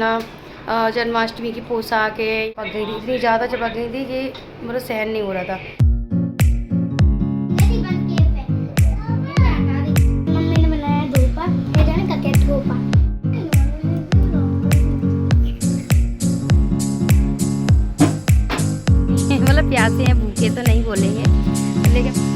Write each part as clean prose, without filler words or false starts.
ना जन्माष्टमी की पोशाकें पक गई थी, इतनी ज़्यादा चपक गई थी कि मतलब सहन नहीं हो रहा था। मम्मी ने बनाया धोपा, ये जाने का क्या धोपा। मतलब प्यासे हैं, भूखे तो नहीं बोलेंगे, लेकिन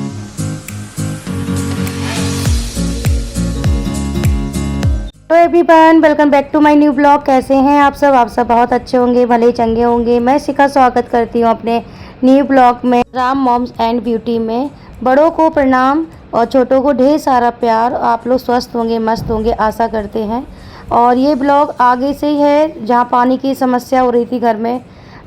तो everyone welcome back to my new blog. कैसे हैं आप सब बहुत अच्छे होंगे, भले ही चंगे होंगे। मैं शिखा स्वागत करती हूँ अपने न्यू ब्लॉग में, राम मॉम्स एंड ब्यूटी में। बड़ों को प्रणाम और छोटों को ढेर सारा प्यार। आप लोग स्वस्थ होंगे, मस्त होंगे, आशा करते हैं। और ये ब्लॉग आगे से ही है, जहाँ पानी की समस्या हो रही थी घर में,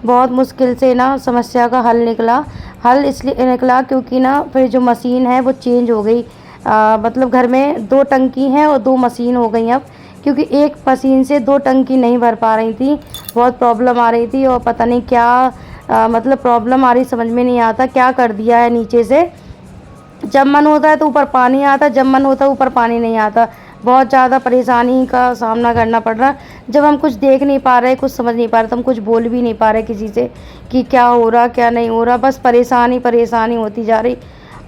बहुत मुश्किल से ना समस्या का हल निकला। हल इसलिए निकला क्योंकि ना फिर जो मशीन है वो चेंज हो गई। मतलब घर में 2 टंकी हैं और 2 मशीन हो गई अब, क्योंकि एक मशीन से 2 टंकी नहीं भर पा रही थी। बहुत प्रॉब्लम आ रही थी और पता नहीं क्या मतलब प्रॉब्लम आ रही, समझ में नहीं आता क्या कर दिया है नीचे से। जब मन होता है तो ऊपर पानी आता, जब मन होता है ऊपर पानी नहीं आता। बहुत ज़्यादा परेशानी का सामना करना पड़ रहा। जब हम कुछ देख नहीं पा रहे, कुछ समझ नहीं पा रहे, तो हम कुछ बोल भी नहीं पा रहे किसी से कि क्या हो रहा क्या नहीं हो रहा। बस परेशानी परेशानी होती जा रही।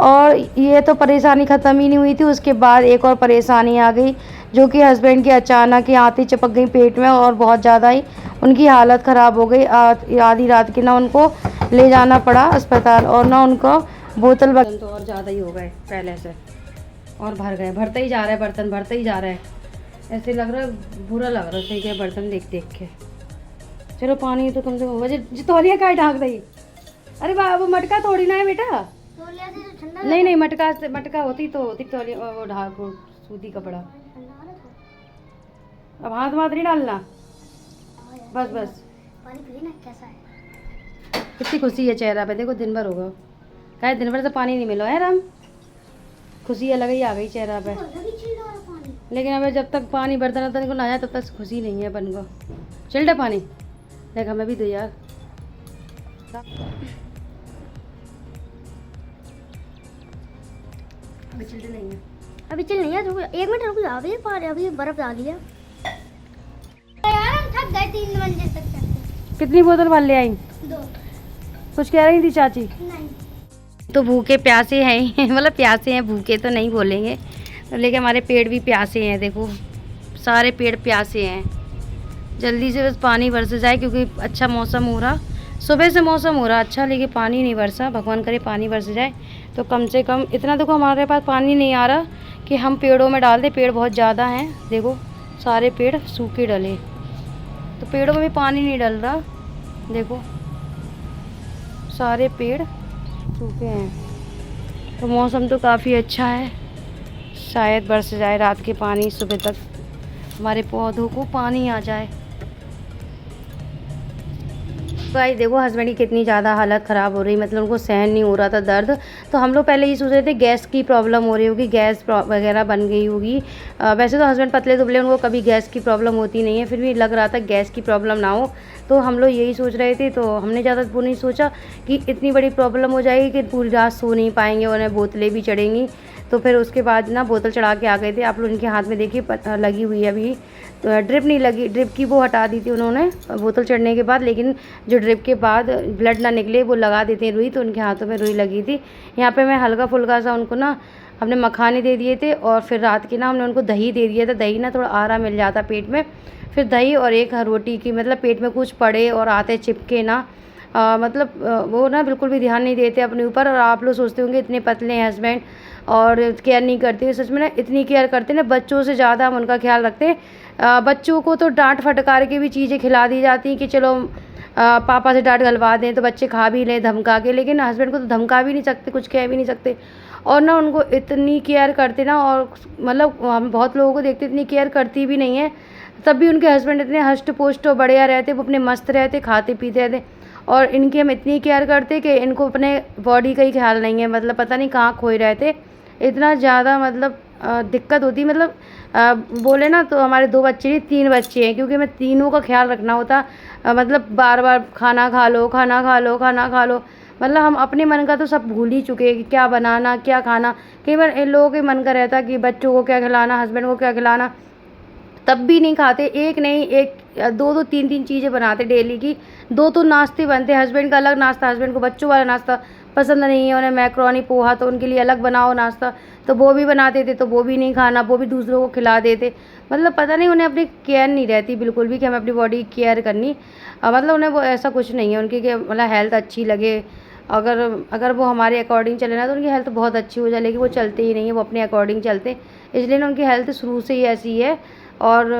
और ये तो परेशानी ख़त्म ही नहीं हुई थी, उसके बाद एक और परेशानी आ गई, जो कि हस्बैंड की अचानक ही आंतें चिपक गई पेट में और बहुत ज़्यादा ही उनकी हालत ख़राब हो गई। आधी रात की ना उनको ले जाना पड़ा अस्पताल, और ना उनको बोतल बर्तन तो और ज़्यादा ही हो गए पहले से, और भर गए, भरते ही जा रहा है बर्तन, भरते ही जा रहा है। ऐसे लग रहा है, बुरा लग रहा है कि बर्तन देख देख के। चलो पानी तो कम से कम जो तौलिया का ढाक दही। अरे बाबू मटका थोड़ी ना है बेटा, नहीं नहीं मटका से, मटका होती तो होती तौलिया, वो ढाक, वो सूती कपड़ा। अब हाथ वाथ नहीं डालना, बस बस। कैसा है? कितनी खुशी है चेहरा पे, देखो दिन भर होगा, कहे दिन भर से पानी नहीं मिला है राम। खुशी अलग ही आ गई चेहरा पे। लेकिन अब जब तक पानी बर्तन को ना आया तब तक खुशी नहीं है अपन को। चिल्ड पानी देख, हमें भी दो यार। अभी चिल्ड नहीं है, अभी चल नहीं है, रुको 1 मिनट रुक जाओ। अभी पानी, अभी बर्फ डाली है यार, हम थक गए 3 बजे तक चलते। कितनी बोतल भर ले आई? 2। कुछ कह रही थी चाची? नहीं तो भूखे प्यासे हैं ही मतलब प्यासे हैं, भूखे तो नहीं बोलेंगे, लेकिन हमारे पेड़ भी प्यासे हैं। देखो सारे पेड़ प्यासे हैं। जल्दी से बस पानी बरस जाए, क्योंकि अच्छा मौसम हो रहा, सुबह से मौसम हो रहा अच्छा, लेकिन पानी नहीं बरसा। भगवान करे पानी बरस जाए तो कम से कम इतना। देखो हमारे पास पानी नहीं आ रहा कि हम पेड़ों में डाल दें, पेड़ बहुत ज़्यादा हैं। देखो सारे पेड़ सूखे डले, तो पेड़ों में भी पानी नहीं डल रहा। देखो सारे पेड़ सूखे हैं। तो मौसम तो काफ़ी अच्छा है, शायद बरस जाए रात के पानी, सुबह तक हमारे पौधों को पानी आ जाए। गाइस देखो हस्बैंड की कितनी ज़्यादा हालत ख़राब हो रही, मतलब उनको सहन नहीं हो रहा था दर्द। तो हम लोग पहले ये सोच रहे थे गैस की प्रॉब्लम हो रही होगी, गैस वगैरह बन गई होगी। वैसे तो हस्बैंड पतले दुबले, उनको कभी गैस की प्रॉब्लम होती नहीं है, फिर भी लग रहा था गैस की प्रॉब्लम ना हो। तो हम लोग यही सोच रहे थे, तो हमने ज़्यादा वो नहीं सोचा कि इतनी बड़ी प्रॉब्लम हो जाएगी कि पूरी रात सो नहीं पाएंगे, उन्हें बोतलें भी चढ़ेंगी। तो फिर उसके बाद ना बोतल चढ़ा के आ गए थे। आप लोग इनके हाथ में देखिए लगी हुई है अभी, तो ड्रिप नहीं लगी, ड्रिप की वो हटा दी थी उन्होंने बोतल चढ़ने के बाद, लेकिन जो ड्रिप के बाद ब्लड ना निकले वो लगा देते हैं रुई, तो उनके हाथों में रुई लगी थी। यहाँ पे मैं हल्का फुल्का सा उनको ना हमने मखाने दे दिए थे, और फिर रात के ना हमने उनको दही दे दिया था। दही ना थोड़ा आराम मिल जाता पेट में। फिर दही और एक रोटी की, मतलब पेट में कुछ पड़े और आते चिपके ना, वो ना बिल्कुल भी ध्यान नहीं देते अपने ऊपर। और आप लोग सोचते होंगे इतने पतले हैं हस्बैंड और केयर नहीं करते, सच में ना इतनी केयर करते ना, बच्चों से ज़्यादा हम उनका ख्याल रखते हैं। बच्चों को तो डांट फटकार के भी चीज़ें खिला दी जाती हैं कि चलो पापा से डांट गलवा दें तो बच्चे खा भी लें धमका के, लेकिन हस्बैंड को तो धमका भी नहीं सकते, कुछ कह भी नहीं सकते। और ना उनको इतनी केयर करते ना, और मतलब हम बहुत लोगों को देखते इतनी केयर करती भी नहीं है, तब भी उनके हस्बैंड इतने हष्ट पुष्ट और बढ़िया रहते, वो अपने मस्त रहते, खाते पीते रहते। और इनकी हम इतनी केयर करते कि इनको अपने बॉडी का ही ख्याल नहीं है, मतलब पता नहीं कहाँ खोए रहते। इतना ज़्यादा मतलब दिक्कत होती, मतलब बोले ना तो हमारे 2 बच्चे नहीं 3 बच्चे हैं, क्योंकि हमें तीनों का ख्याल रखना होता। मतलब बार बार खाना खा लो, खाना खा लो, खाना खा लो, मतलब हम अपने मन का तो सब भूल ही चुके हैं कि क्या बनाना क्या खाना। कई बार इन लोगों के मन का रहता कि बच्चों को क्या खिलाना, हस्बैंड को क्या खिलाना। तब भी नहीं खाते। एक नहीं, एक दो दो तीन तीन चीज़ें बनाते डेली की। दो तो नाश्ते बनते, हस्बैंड का अलग नाश्ता, हस्बैंड को बच्चों वाला नाश्ता पसंद नहीं है उन्हें, मैक्रोनी पोहा, तो उनके लिए अलग बनाओ नाश्ता, तो वो भी बनाते थे, तो वो भी नहीं खाना, वो भी दूसरों को खिला देते। मतलब पता नहीं उन्हें अपनी केयर नहीं रहती बिल्कुल भी कि हमें अपनी बॉडी की केयर करनी। मतलब उन्हें वो ऐसा कुछ नहीं है उनकी कि मतलब हेल्थ अच्छी लगे। अगर अगर वो हमारे अकॉर्डिंग चले ना तो उनकी हेल्थ बहुत अच्छी हो जाए, लेकिन वो चलते ही नहीं है, वो अपने अकॉर्डिंग चलते, इसलिए ना उनकी हेल्थ शुरू से ही ऐसी है। और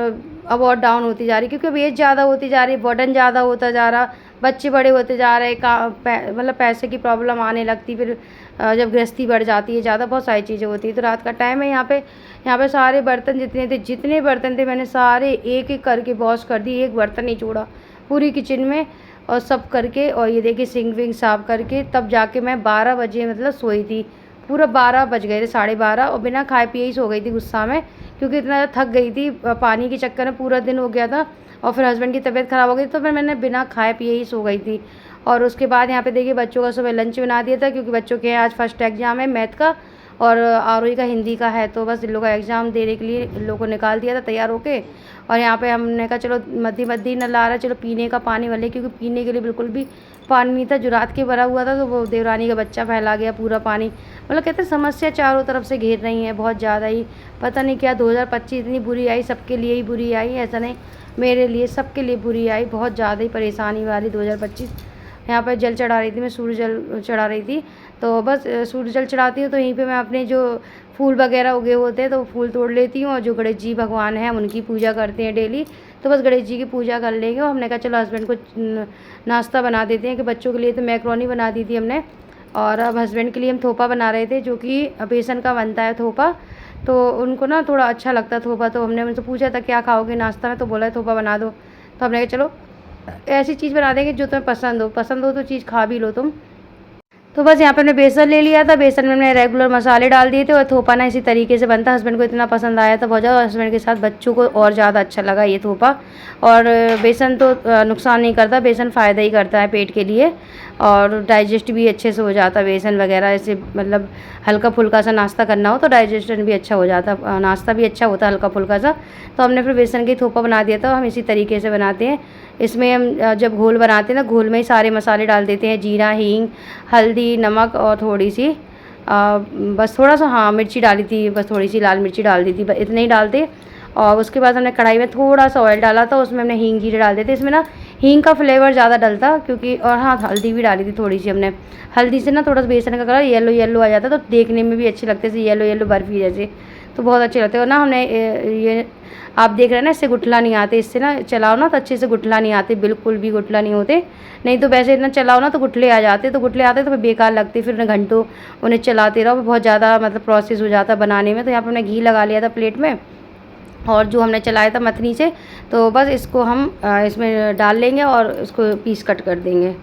अब और डाउन होती जा रही, क्योंकि अब एज ज़्यादा होती जा रही है, बर्डन ज़्यादा होता जा रहा, बच्चे बड़े होते जा रहे, मतलब पैसे की प्रॉब्लम आने लगती, फिर जब गृहस्थी बढ़ जाती है ज़्यादा, बहुत सारी चीज़ें होती है। तो रात का टाइम है, यहाँ पे सारे बर्तन जितने बर्तन थे मैंने सारे एक एक करके वॉश कर दिए, एक बर्तन नहीं छोड़ा पूरी किचन में, और सब करके, और ये देखिए सिंक विंक साफ करके तब जाके मैं 12 बजे मतलब सोई थी। पूरा 12 बज गए थे, 12:30, और बिना खाए पिए ही सो गई थी गुस्सा में, क्योंकि इतना थक गई थी, पानी के चक्कर में पूरा दिन हो गया था, और फिर हस्बैंड की तबीयत ख़राब हो गई, तो फिर मैंने बिना खाए पिए ही सो गई थी। और उसके बाद यहाँ पे देखिए बच्चों का सुबह लंच बना दिया था, क्योंकि बच्चों के आज फर्स्ट एग्ज़ाम है मैथ का, और आरओई का हिंदी का है, तो बस इन लोगों का एग्ज़ाम देने के लिए इन लोगों को निकाल दिया था तैयार होके। और यहाँ पे हमने कहा चलो मध्य नल आ रहा है, चलो पीने का पानी वाले, क्योंकि पीने के लिए बिल्कुल भी पानी नहीं था, जो रात के भरा हुआ था, तो वो देवरानी का बच्चा फैला गया पूरा पानी। मतलब कहते हैं समस्या चारों तरफ से घेर रही है बहुत ज़्यादा ही, पता नहीं क्या 2025 इतनी बुरी आई, सबके लिए ही बुरी आई, ऐसा नहीं मेरे लिए, सबके लिए बुरी आई, बहुत ज़्यादा ही परेशानी वाली 2025। यहाँ पर जल चढ़ा रही थी मैं, सूर्य जल चढ़ा रही थी, तो बस सूर्य जल चढ़ाती हूँ तो यहीं पे मैं अपने जो फूल वगैरह उगे होते हैं तो फूल तोड़ लेती हूँ, और जो गणेश जी भगवान हैं उनकी पूजा करते हैं डेली, तो बस गणेश जी की पूजा कर लेंगे। और हमने कहा चलो हस्बैंड को नाश्ता बना देते हैं, कि बच्चों के लिए तो मैक्रोनी बना दी थी हमने, और अब हस्बैंड के लिए हम थोपा बना रहे थे, जो कि बेसन का बनता है थोपा, तो उनको ना थोड़ा अच्छा लगता है थोपा, तो हमने उनसे पूछा था क्या खाओगे नाश्ता में, तो बोला थोपा बना दो, तो हमने कहा चलो ऐसी चीज़ बना देंगे जो तुम्हें पसंद हो तो चीज़ खा भी लो तुम। तो बस यहाँ पे हमने बेसन ले लिया था, बेसन में हमने रेगुलर मसाले डाल दिए थे, और थोपा ना इसी तरीके से बनता, हस्बैंड को इतना पसंद आया था बहुत ज़्यादा, हस्बैंड के साथ बच्चों को और ज़्यादा अच्छा लगा ये थोपा। और बेसन तो नुकसान नहीं करता, बेसन फ़ायदा ही करता है पेट के लिए, और डाइजेस्ट भी अच्छे से हो जाता है बेसन वगैरह, ऐसे मतलब हल्का फुल्का सा नाश्ता करना हो तो डाइजेशन भी अच्छा हो जाता, नाश्ता भी अच्छा होता है हल्का फुल्का सा। तो हमने फिर बेसन की थोपा बना दिया था, हम इसी तरीके से बनाते हैं। इसमें हम जब घोल बनाते हैं ना, घोल में ही सारे मसाले डाल देते हैं, जीरा, हींग, हल्दी, नमक, और थोड़ी सी बस थोड़ा सा हाँ मिर्ची डाली थी, बस थोड़ी सी लाल मिर्ची डाल दी थी, इतने ही डालते। और उसके बाद हमने कढ़ाई में थोड़ा सा ऑयल डाला था, उसमें हमने हींग जीरे डाल देते, इसमें ना हींग का फ्लेवर ज़्यादा डलता, क्योंकि और हाँ हल्दी भी डाली थी थोड़ी सी हमने, हल्दी से ना थोड़ा सा बेसन का कलर येलो येलो आ जाता, तो देखने में भी अच्छे लगते थे, येलो येलो बर्फ़ी जैसे, तो बहुत अच्छे लगते हैं। और ना हमने ये आप देख रहे हैं ना, इससे गुठला नहीं आते, इससे ना चलाओ ना तो अच्छे से गुठला नहीं आते, बिल्कुल भी गुठला नहीं होते, नहीं तो वैसे इतना चलाओ ना तो गुठले आ जाते, तो गुठले आते तो फिर बेकार लगते, फिर उन्हें घंटों उन्हें चलाते रहो, बहुत ज़्यादा मतलब प्रोसेस हो जाता बनाने में। तो यहाँ पर हमने घी लगा लिया था प्लेट में, और जो हमने चलाया था मथनी से, तो बस इसको हम इसमें डाल लेंगे और इसको पीस कट कर देंगे।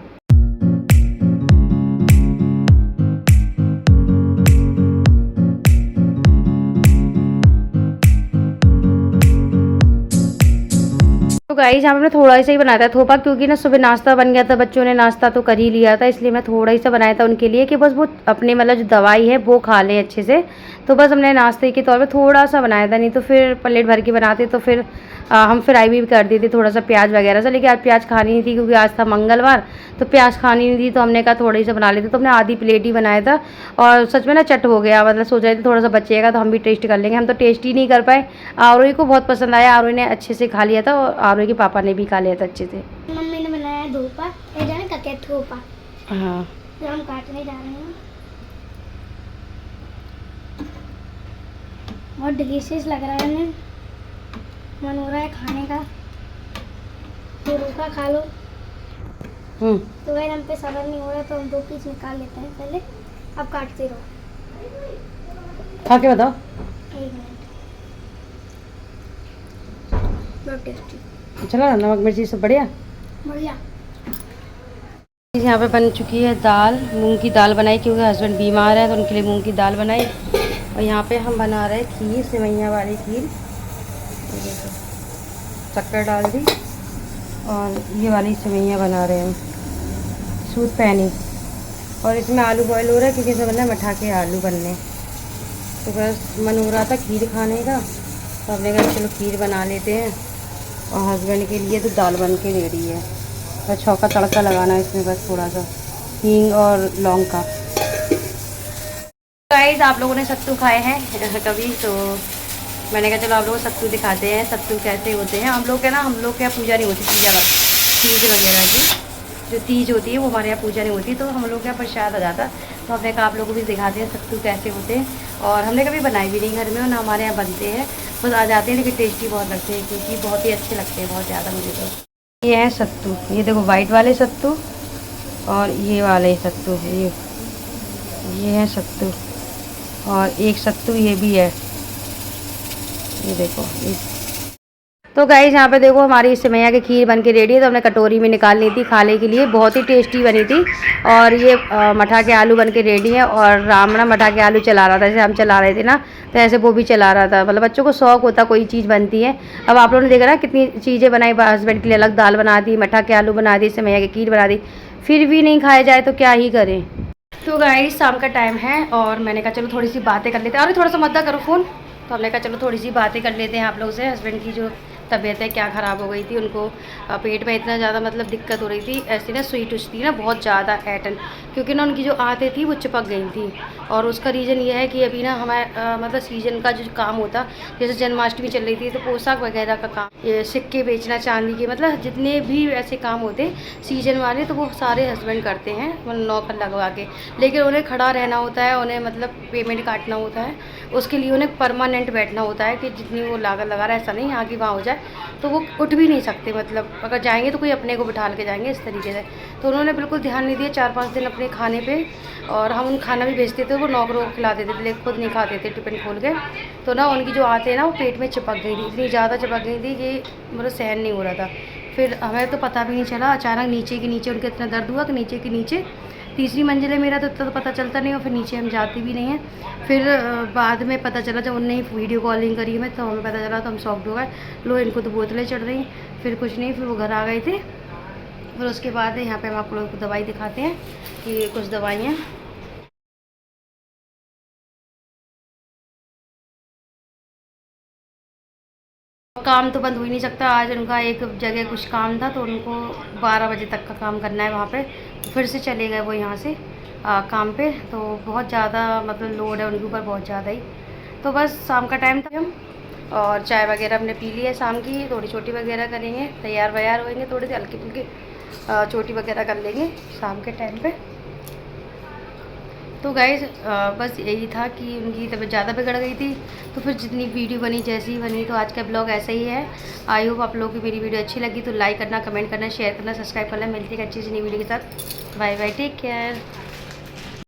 तो गाइस यहाँ पे मैंने थोड़ा सा ही बनाया था थोपा, क्योंकि ना सुबह नाश्ता बन गया था, बच्चों ने नाश्ता तो कर ही लिया था, इसलिए मैं थोड़ा ही सा बनाया था उनके लिए, कि बस वो अपने मतलब जो दवाई है वो खा लें अच्छे से। तो बस हमने नाश्ते के तौर पे थोड़ा सा बनाया था, नहीं तो फिर प्लेट भर के बनाते तो फिर हम फ्राई भी कर देते थोड़ा सा प्याज वगैरह से, लेकिन आज प्याज खानी नहीं थी, क्योंकि आज था मंगलवार, तो प्याज खानी नहीं थी, तो हमने कहा थोड़ा ही सा बना लेते, तो हमने आधी प्लेट ही बनाया था। और सच में ना चट हो गया, मतलब सोच रहे थे थोड़ा सा बचेगा तो हम भी टेस्ट कर लेंगे, हम तो टेस्ट ही नहीं कर पाए। आरोही को बहुत पसंद आया, आरोही ने अच्छे से खा लिया था, और आरोही के पापा ने भी खा लिया था अच्छे से। मम्मी ने बनाया धोपा, ये जाने का क्या थोपा, हाँ जो हम काटने जा रहे हैं, बहुत डिलीशियस लग रहा है, हमें मन हो रहा है खाने का, तो रोका खा लो। तो वही हम पे सब्र नहीं हो रहा, तो हम 2 पीस निकाल लेते हैं पहले, अब काटते रहो, खा के बताओ। 1 मिनट, बहुत टेस्टी, चला नमक मिर्ची सब बढ़िया बढ़िया। यहाँ पे बन चुकी है दाल, मूंग की दाल बनाई, क्योंकि हस्बैंड बीमार है तो उनके लिए मूंग की दाल बनाई। और यहाँ पे हम बना रहे हैं खीर, सेवइयाँ वाली खीर, शक्कर डाल दी, और ये वाली सेवइयाँ बना रहे हैं सूद पैनी, और इसमें आलू बॉयल हो रहा है, क्योंकि इसे बनना है मठा के आलू बनने। तो बस मन हो रहा था खीर खाने का, तो हमने कहा चलो खीर बना लेते हैं, और हस्बैंड के लिए तो दाल बन के रेडी है। बस छौका तड़का लगाना है इसमें, बस थोड़ा सा हींग और लौंग का। गाइस आप लोगों ने सत्तू खाए हैं कभी? तो मैंने कहा चलो आप लोगों को सत्तू दिखाते हैं, सत्तू कैसे होते हैं। हम लोग के यहाँ पूजा नहीं होती तीज वगैरह की, जो तीज होती है वो हमारे यहाँ पूजा नहीं होती, तो हम लोग के यहाँ प्रसाद आ जाता। तो हमने कहा आप लोगों को भी दिखाते हैं सत्तू कैसे होते हैं। और हमने कभी बनाई भी नहीं घर में, और ना हमारे यहाँ बनते हैं, बस आ जाते हैं, लेकिन टेस्टी बहुत लगते हैं, क्योंकि बहुत ही अच्छे लगते हैं, बहुत ज़्यादा मुझे तो। ये है सत्तू, ये देखो वाइट वाले सत्तू, और ये वाले सत्तू, ये है सत्तू, और एक सत्तू ये भी है, ये देखो। तो गाइस यहाँ पे देखो हमारी सेवैया की खीर बन के रेडी है। तो हमने कटोरी में निकाल ली थी खाने के लिए, बहुत ही टेस्टी बनी थी। और ये मठा के आलू बन के रेडी है, और राम ना मठा के आलू चला रहा था, जैसे हम चला रहे थे ना, तो ऐसे वो भी चला रहा था। मतलब बच्चों को शौक होता कोई चीज़ बनती है। अब आप लोगों ने देखा ना कितनी चीज़ें बनाई, हस्बैंड के लिए अलग दाल बना दी, मठा के आलू बना दी, सेवैया की खीर बना दी, फिर भी नहीं खाया जाए तो क्या ही करें। तो गाइस शाम का टाइम है, और मैंने कहा चलो थोड़ी सी बातें कर लेते हैं। अरे थोड़ा सा मद्दा करो फ़ोन। तो हमने कहा चलो थोड़ी सी बातें कर लेते हैं आप लोगों से। हस्बैंड की जो तबीयत है क्या ख़राब हो गई थी, उनको पेट में इतना ज़्यादा मतलब दिक्कत हो रही थी, ऐसी ना सुई टूसती ना बहुत ज़्यादा एटन, क्योंकि ना उनकी जो आंतें थी वो चिपक गई थी। और उसका रीज़न ये है कि अभी ना हमारे मतलब सीजन का जो काम होता, जैसे जन्माष्टमी चल रही थी, तो पोशाक वगैरह का काम, ये सिक्के बेचना, चांदी के, मतलब जितने भी ऐसे काम होते सीजन वाले, तो वो सारे हस्बैंड करते हैं, मतलब नौकर लगवा के। लेकिन उन्हें खड़ा रहना होता है, उन्हें मतलब पेमेंट काटना होता है, उसके लिए उन्हें परमानेंट बैठना होता है, कि जितनी वो लागत लगा रहा है, ऐसा नहीं यहाँ की वहाँ हो जाए, तो वो उठ भी नहीं सकते। मतलब अगर जाएंगे तो कोई अपने को बिठा के जाएंगे, इस तरीके से। तो उन्होंने बिल्कुल ध्यान नहीं दिया 4-5 दिन अपने खाने पे, और हम उन खाना भी भेजते थे, वो नौकरों को खिला देते थे, लेकिन खुद नहीं खाते थे टिफिन खोल के। तो ना उनकी जो आते हैं ना वो पेट में चिपक गई थी, इतनी ज़्यादा चिपक गई थी कि मतलब सहन नहीं हो रहा था। फिर हमें तो पता भी नहीं चला, अचानक नीचे के नीचे उनके इतना दर्द हुआ कि नीचे के नीचे, तीसरी मंजिल है मेरा, तो इतना तो पता चलता नहीं, और फिर नीचे हम जाते भी नहीं हैं। फिर बाद में पता चला, जब उनने वीडियो कॉलिंग करी हमें, तो हमें पता चला, तो हम शॉक्ड हो गए, लो इनको तो बोतलें चढ़ रही। फिर कुछ नहीं, फिर वो घर आ गए थे। फिर उसके बाद यहाँ पे हम आप लोगों को दवाई दिखाते हैं कि कुछ दवाइयाँ। काम तो बंद हो ही नहीं सकता। आज उनका एक जगह कुछ काम था, तो उनको 12 बजे तक का काम करना है वहाँ पे, तो फिर से चले गए वो यहाँ से काम पे। तो बहुत ज़्यादा मतलब लोड है उनके ऊपर, बहुत ज़्यादा ही। तो बस शाम का टाइम था, हम और चाय वगैरह हमने पी ली है शाम की, थोड़ी छोटी वगैरह करेंगे, तैयार व्यार होएंगे, थोड़ी सी हल्की फुल्की चोटी वगैरह कर लेंगे शाम के टाइम पे। तो गाइस बस यही था कि उनकी तबीयत ज़्यादा बिगड़ गई थी, तो फिर जितनी वीडियो बनी जैसी बनी, तो आज का ब्लॉग ऐसा ही है। आई होप आप लोगों की मेरी वीडियो अच्छी लगी, तो लाइक करना, कमेंट करना, शेयर करना, सब्सक्राइब करना। मिलती है एक अच्छी सी नई वीडियो के साथ। Bye bye, take care.